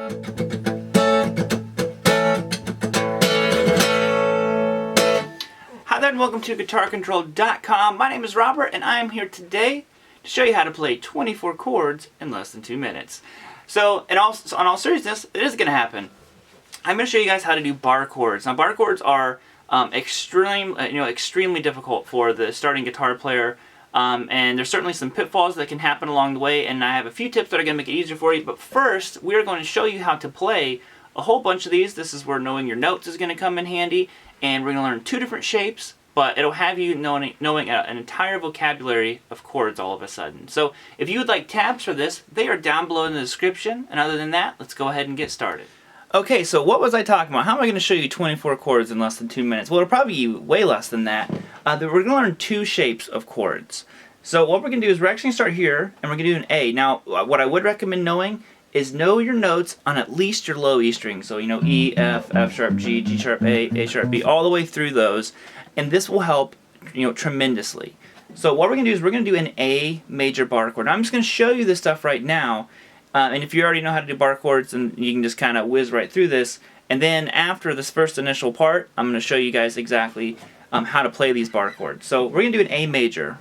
Hi there and welcome to GuitarControl.com. My name is Robert and I am here today to show you how to play 24 chords in less than 2 minutes. So, on all seriousness, it is going to happen. I'm going to show you guys how to do bar chords. Now, bar chords are extremely difficult for the starting guitar player, and there's certainly some pitfalls that can happen along the way, and I have a few tips that are going to make it easier for you. But first, we are going to show you how to play a whole bunch of these. This is where knowing your notes is going to come in handy, and we're going to learn 2 different shapes, but it'll have you knowing an entire vocabulary of chords all of a sudden. So if you would like tabs for this, they are down below in the description, and other than that, let's go ahead and get started. Okay, so what was I talking about? How am I going to show you 24 chords in less than 2 minutes? Well, it'll probably be way less than that. We're going to learn 2 shapes of chords. So what we're going to do is we're actually going to start here, and we're going to do an A. Now, what I would recommend knowing is know your notes on at least your low E strings. So, E, F, F sharp, G, G sharp, A sharp, B, all the way through those. And this will help, tremendously. So what we're going to do is we're going to do an A major bar chord. Now, I'm just going to show you this stuff right now. And if you already know how to do bar chords, then you can just kind of whiz right through this. And then after this first initial part, I'm going to show you guys exactly how to play these bar chords. So we're going to do an A major.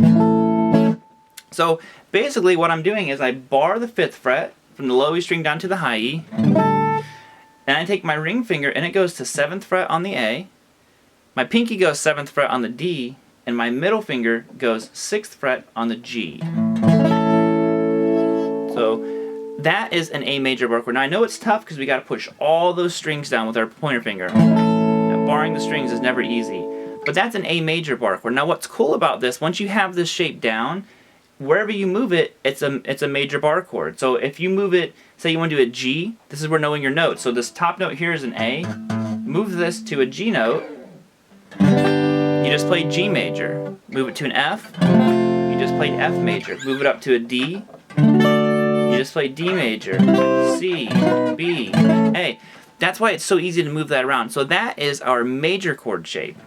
So basically what I'm doing is I bar the 5th fret from the low E string down to the high E. And I take my ring finger and it goes to 7th fret on the A. My pinky goes 7th fret on the D. And my middle finger goes 6th fret on the G. So that is an A major bar chord. Now I know it's tough because we got to push all those strings down with our pointer finger. And barring the strings is never easy. But that's an A major bar chord. Now what's cool about this, once you have this shape down, wherever you move it, it's a major bar chord. So if you move it, say you want to do a G, this is where knowing your notes. So this top note here is an A. Move this to a G note. You just played G major. Move it to an F. You just played F major. Move it up to a D. You just played D major, C, B, A. That's why it's so easy to move that around. So that is our major chord shape.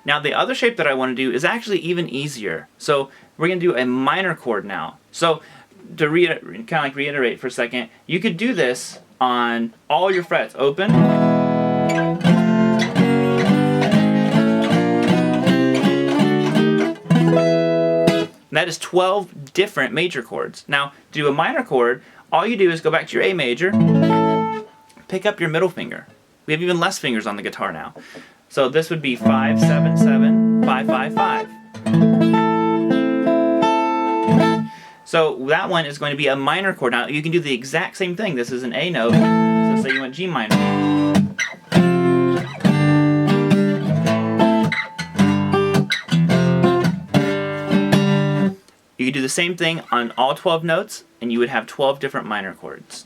Now the other shape that I want to do is actually even easier. So we're going to do a minor chord now. So to reiterate for a second, you could do this on all your frets open. That is 12 different major chords. Now, to do a minor chord, all you do is go back to your A major, pick up your middle finger. We have even less fingers on the guitar now. So this would be 5, 7, 7, 5, 5, 5. So that one is going to be a minor chord. Now, you can do the exact same thing. This is an A note. So say you want G minor. You could do the same thing on all 12 notes, and you would have 12 different minor chords.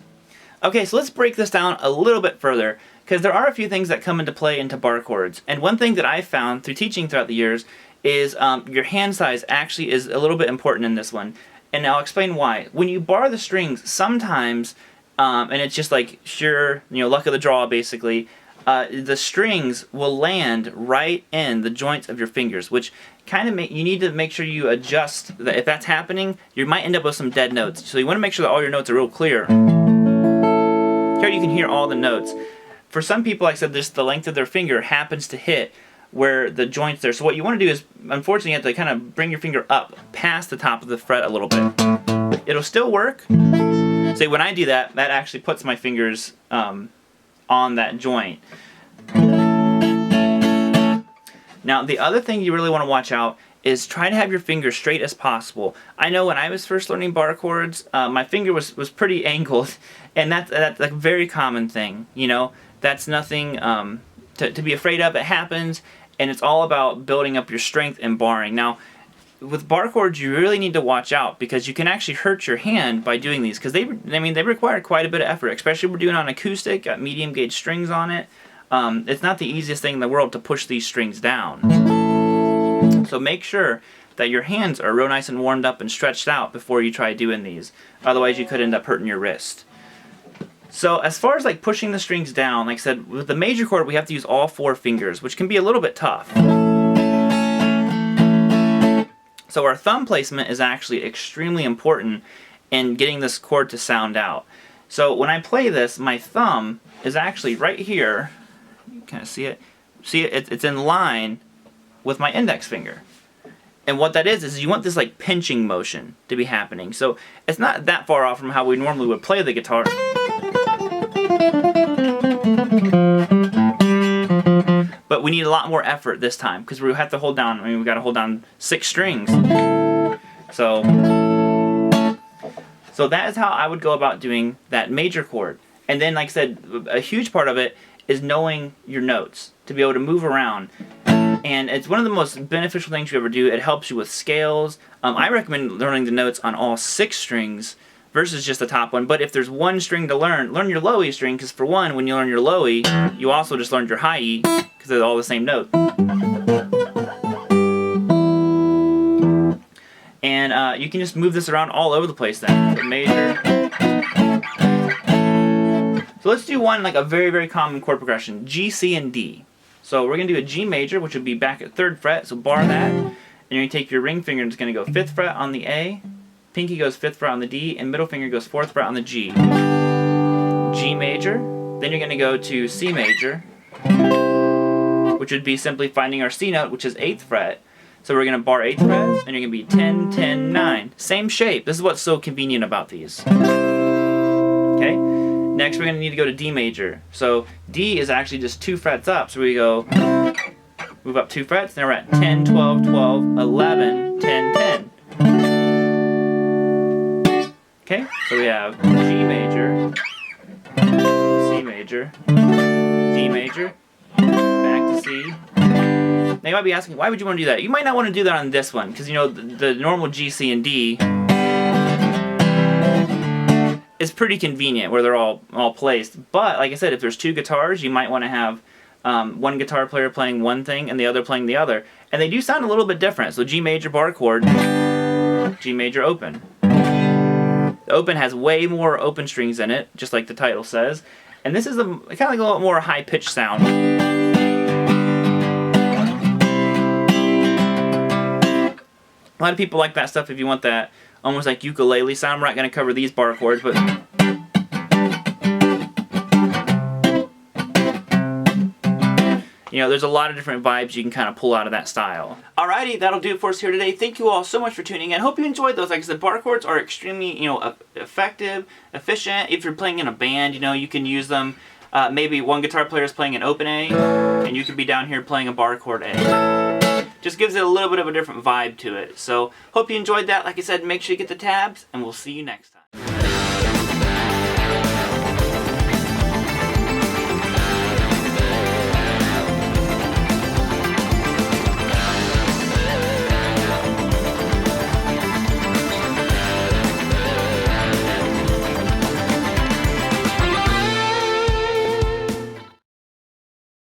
Okay, so let's break this down a little bit further, because there are a few things that come into play into bar chords. And one thing that I've found through teaching throughout the years is your hand size actually is a little bit important in this one. And I'll explain why. When you bar the strings, sometimes, and it's just like sheer, luck of the draw basically, the strings will land right in the joints of your fingers, which kind of you need to make sure you adjust. If that's happening, you might end up with some dead notes. So you want to make sure that all your notes are real clear. Here you can hear all the notes. For some people, like I said, just the length of their finger happens to hit where the joints there. So what you want to do is, unfortunately, you have to kind of bring your finger up past the top of the fret a little bit. It'll still work. So when I do that, that actually puts my fingers on that joint. Now the other thing you really want to watch out is try to have your finger straight as possible. I know when I was first learning bar chords, my finger was pretty angled, and that's a very common thing. That's nothing to be afraid of. It happens, and it's all about building up your strength in barring. Now with bar chords, you really need to watch out because you can actually hurt your hand by doing these because they require quite a bit of effort, especially if we're doing on acoustic, got medium gauge strings on it. It's not the easiest thing in the world to push these strings down. So make sure that your hands are real nice and warmed up and stretched out before you try doing these. Otherwise you could end up hurting your wrist. So as far as like pushing the strings down, like I said, with the major chord we have to use all 4 fingers, which can be a little bit tough. So our thumb placement is actually extremely important in getting this chord to sound out. So when I play this, my thumb is actually right here. You kind of see it? See it? It's in line with my index finger. And what that is you want this like pinching motion to be happening. So it's not that far off from how we normally would play the guitar. But we need a lot more effort this time because we have to hold down, we've got to hold down 6 strings. So that is how I would go about doing that major chord. And then, like I said, a huge part of it is knowing your notes, to be able to move around. And it's one of the most beneficial things you ever do. It helps you with scales. I recommend learning the notes on all 6 strings versus just the top one. But if there's one string to learn your low E string, because for one, when you learn your low E, you also just learned your high E, because they're all the same note. And you can just move this around all over the place then. So major. So let's do one, like a very, very common chord progression. G, C, and D. So we're going to do a G major, which would be back at 3rd fret, so bar that. And you're going to take your ring finger and it's going to go 5th fret on the A, pinky goes 5th fret on the D, and middle finger goes 4th fret on the G. G major, then you're going to go to C major, which would be simply finding our C note, which is 8th fret. So we're going to bar 8th fret, and you're going to be 10, 10, 9. Same shape. This is what's so convenient about these. Okay? Next we're going to need to go to D major. So D is actually just 2 frets up. So we go, move up 2 frets, then we're at 10, 12, 12, 11, 10, 10. Okay? So we have G major, C major, D major, back to C. Now you might be asking, why would you want to do that? You might not want to do that on this one, because you know the normal G, C, and D is pretty convenient where they're all placed. But like I said, if there's 2 guitars, you might want to have one guitar player playing one thing and the other playing the other. And they do sound a little bit different. So G major bar chord, G major open. The open has way more open strings in it, just like the title says. And this is kind of like a little more high-pitched sound. A lot of people like that stuff if you want that almost like ukulele sound. We're not going to cover these bar chords, but you know, there's a lot of different vibes you can kind of pull out of that style. Alrighty, that'll do it for us here today. Thank you all so much for tuning in. I hope you enjoyed those. Like I said, bar chords are extremely, you know, effective, efficient. If you're playing in a band, you know, you can use them. Maybe one guitar player is playing an open A, and you could be down here playing a bar chord A. Just gives it a little bit of a different vibe to it. So, hope you enjoyed that. Like I said, make sure you get the tabs, and we'll see you next time.